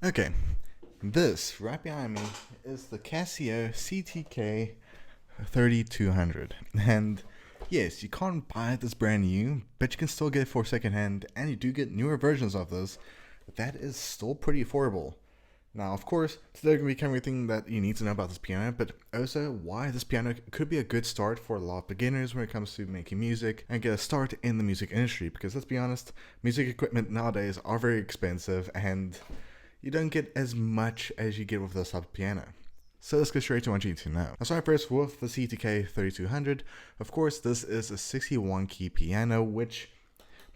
Okay, this right behind me is the Casio CTK 3200. And yes, you can't buy this brand new, but you can still get it for secondhand, and you do get newer versions of this. That is still pretty affordable. Now, of course, today we're going to be covering everything that you need to know about this piano, but also why this piano could be a good start for a lot of beginners when it comes to making music and get a start in the music industry. Because let's be honest, music equipment nowadays are very expensive, and you don't get as much as you get with this type of piano. So let's get straight to what you need to know. I'll start first with the CTK 3200. Of course, this is a 61 key piano, which,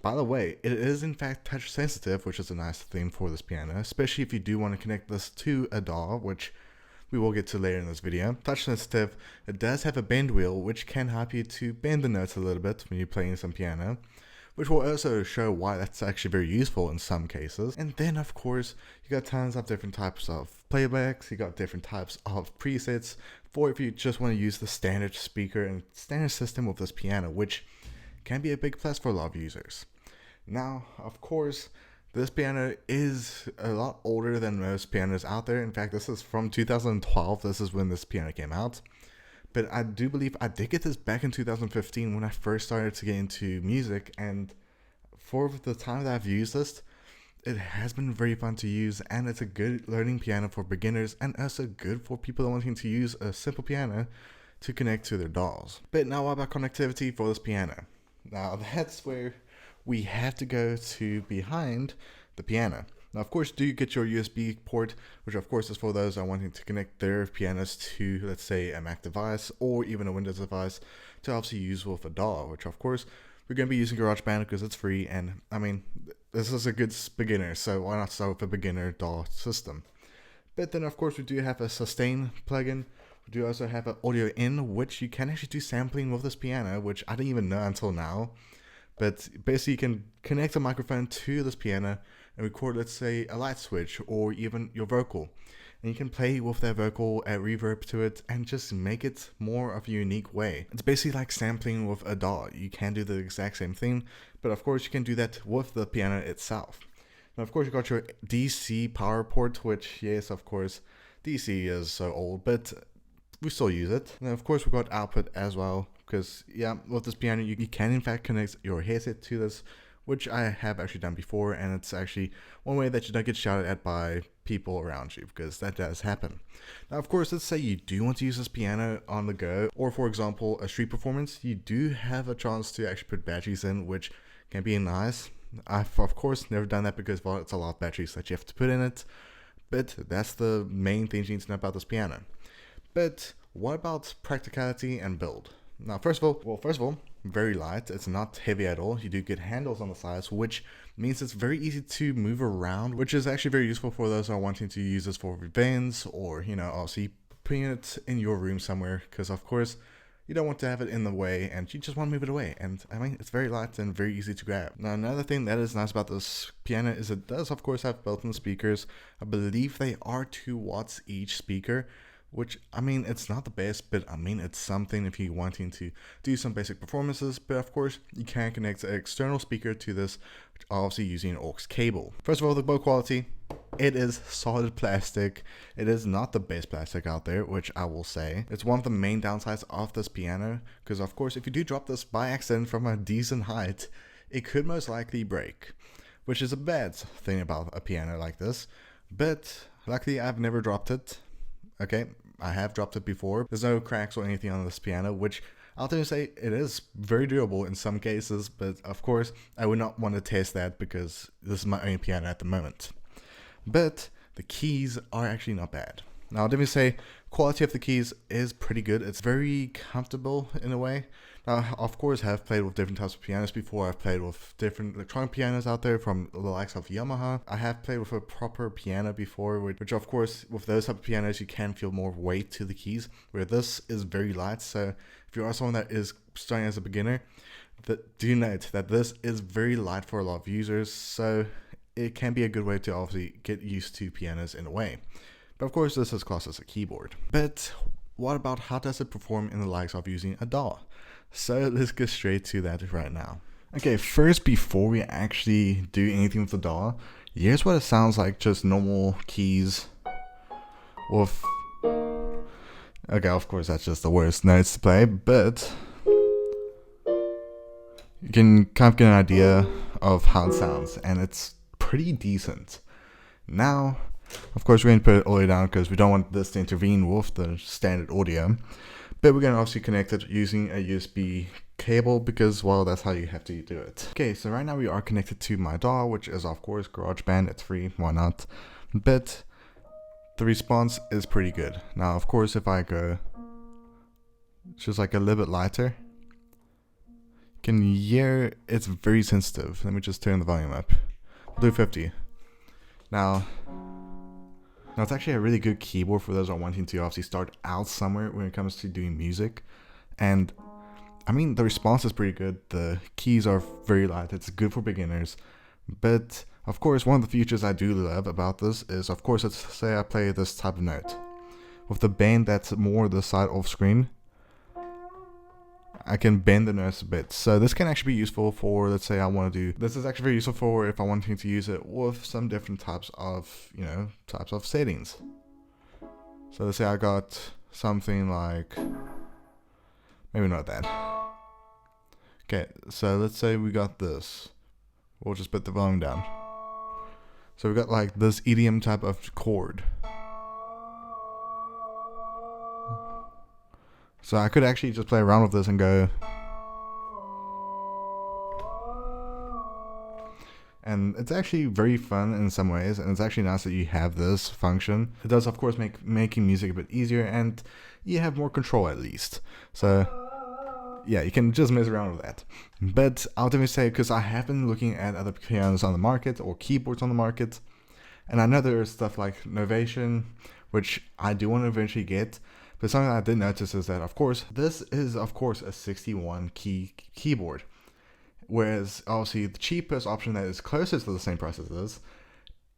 by the way, it is in fact touch sensitive, which is a nice thing for this piano, especially if you do want to connect this to a DAW, which we will get to later in this video. Touch sensitive, it does have a bend wheel, which can help you to bend the notes a little bit when you're playing some piano, which will also show why that's actually very useful in some cases. And then, of course, you got tons of different types of playbacks, you got different types of presets for if you just want to use the standard speaker and standard system with this piano, which can be a big plus for a lot of users. Now, of course, this piano is a lot older than most pianos out there. In fact, this is from 2012. This is when this piano came out. But I do believe I did get this back in 2015 when I first started to get into music, and for the time that I've used this, it has been very fun to use, and it's a good learning piano for beginners and also good for people wanting to use a simple piano to connect to their DAWs. But now what about connectivity for this piano? Now that's where we have to go to behind the piano. Now, of course, do you get your USB port, which of course is for those that are wanting to connect their pianos to, let's say, a Mac device or even a Windows device to obviously use with a DAW, which of course we're going to be using GarageBand because it's free, and I mean, this is a good beginner, so why not start with a beginner DAW system? But then of course we do have a sustain plugin. We do also have an audio in, which you can actually do sampling with this piano, which I didn't even know until now. But basically you can connect a microphone to this piano and record, let's say, a light switch or even your vocal. And you can play with that vocal, add reverb to it, and just make it more of a unique way. It's basically like sampling with a DAW. You can do the exact same thing, but of course you can do that with the piano itself. Now, of course, you got your DC power port, which, yes, of course, DC is so old, but we still use it. And of course, we got output as well, because, yeah, with this piano, you can in fact connect your headset to this, which I have actually done before, and it's actually one way that you don't get shouted at by people around you, because that does happen. Now, of course, let's say you do want to use this piano on the go, or for example, a street performance, you do have a chance to actually put batteries in, which can be nice. I've, of course, never done that because, well, it's a lot of batteries that you have to put in it, but that's the main thing you need to know about this piano. But what about practicality and build? Now, first of all, very light. It's not heavy at all. You do get handles on the sides, which means it's very easy to move around, which is actually very useful for those who are wanting to use this for events or, obviously putting it in your room somewhere, because of course you don't want to have it in the way and you just want to move it away. And I mean, it's very light and very easy to grab. Now, another thing that is nice about this piano is it does, of course, have built-in speakers. I believe they are 2 watts each speaker, which, I mean, it's not the best, but I mean, it's something if you're wanting to do some basic performances. But of course, you can connect an external speaker to this, obviously using an aux cable. First of all, the build quality, it is solid plastic. It is not the best plastic out there, which I will say. It's one of the main downsides of this piano, because of course, if you do drop this by accident from a decent height, it could most likely break, which is a bad thing about a piano like this. But luckily, I've never dropped it. Okay, I have dropped it before. There's no cracks or anything on this piano, which I'll tell you say it is very durable in some cases, but of course I would not want to test that because this is my only piano at the moment. But the keys are actually not bad. Now, let me say, quality of the keys is pretty good. It's very comfortable in a way. Now, of course, I have played with different types of pianos before. I've played with different electronic pianos out there from the likes of Yamaha. I have played with a proper piano before, which of course, with those type of pianos, you can feel more weight to the keys, where this is very light. So if you are someone that is starting as a beginner, do note that this is very light for a lot of users. So it can be a good way to obviously get used to pianos in a way. But of course, this is classed as a keyboard. But what about how does it perform in the likes of using a DAW? So let's get straight to that right now. Okay, first, before we actually do anything with the DAW, Here's what it sounds like, just normal keys with, okay, of course that's just the worst notes to play, but you can kind of get an idea of how it sounds, and it's pretty decent. Now, of course, we're going to put it all the way down because we don't want this to intervene with the standard audio, but we're going to obviously connect it using a USB cable because, well, that's how you have to do it. Okay, so right now we are connected to my DAW, which is of course GarageBand. It's free, why not? But the response is pretty good. Now, of course, if I go just like a little bit lighter, you can hear it's very sensitive. Let me just turn the volume up. We'll do 50. Now it's actually a really good keyboard for those who are wanting to obviously start out somewhere when it comes to doing music. And I mean, the response is pretty good. The keys are very light. It's good for beginners. But of course, one of the features I do love about this is, of course, let's say I play this type of note. With the bend that's more the side off screen, I can bend the notes a bit. So this can actually be useful for, let's say I want to do, this is actually very useful for if I want to use it with some different types of, types of settings. So let's say I got something like, maybe not that. Okay, so let's say we got this. We'll just put the volume down. So we got like this EDM type of chord. So I could actually just play around with this and go. And it's actually very fun in some ways, and it's actually nice that you have this function. It does, of course, make making music a bit easier, and you have more control at least. So yeah, you can just mess around with that. But I'll definitely say, because I have been looking at other pianos on the market or keyboards on the market, and I know there's stuff like Novation, which I do want to eventually get. But something I did notice is that, of course, this is, of course, a 61 key keyboard. Whereas, obviously, the cheapest option that is closest to the same price as this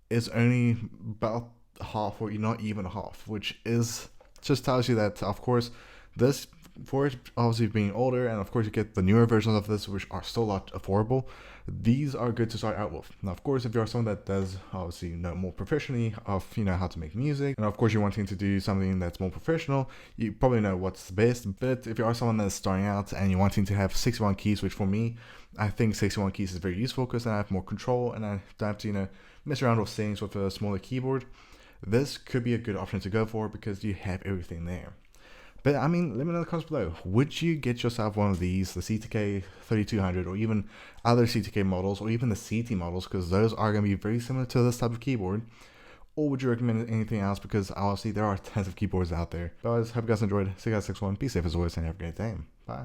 is only about half, or not even half, which is just tells you that, of course, this, for it obviously being older, and of course you get the newer versions of this, which are still a lot affordable, these are good to start out with. Now, of course, if you're someone that does obviously know more professionally of how to make music, and of course you're wanting to do something that's more professional, you probably know what's best. But if you are someone that's starting out and you're wanting to have 61 keys, which for me, I think 61 keys is very useful because then I have more control and I don't have to mess around with settings with a smaller keyboard, this could be a good option to go for because you have everything there. But I mean, let me know in the comments below. Would you get yourself one of these, the CTK 3200, or even other CTK models, or even the CT models, because those are going to be very similar to this type of keyboard? Or would you recommend anything else? Because obviously there are tons of keyboards out there. But I hope you guys enjoyed. See you guys next one. Be safe as always, and have a great day. Bye.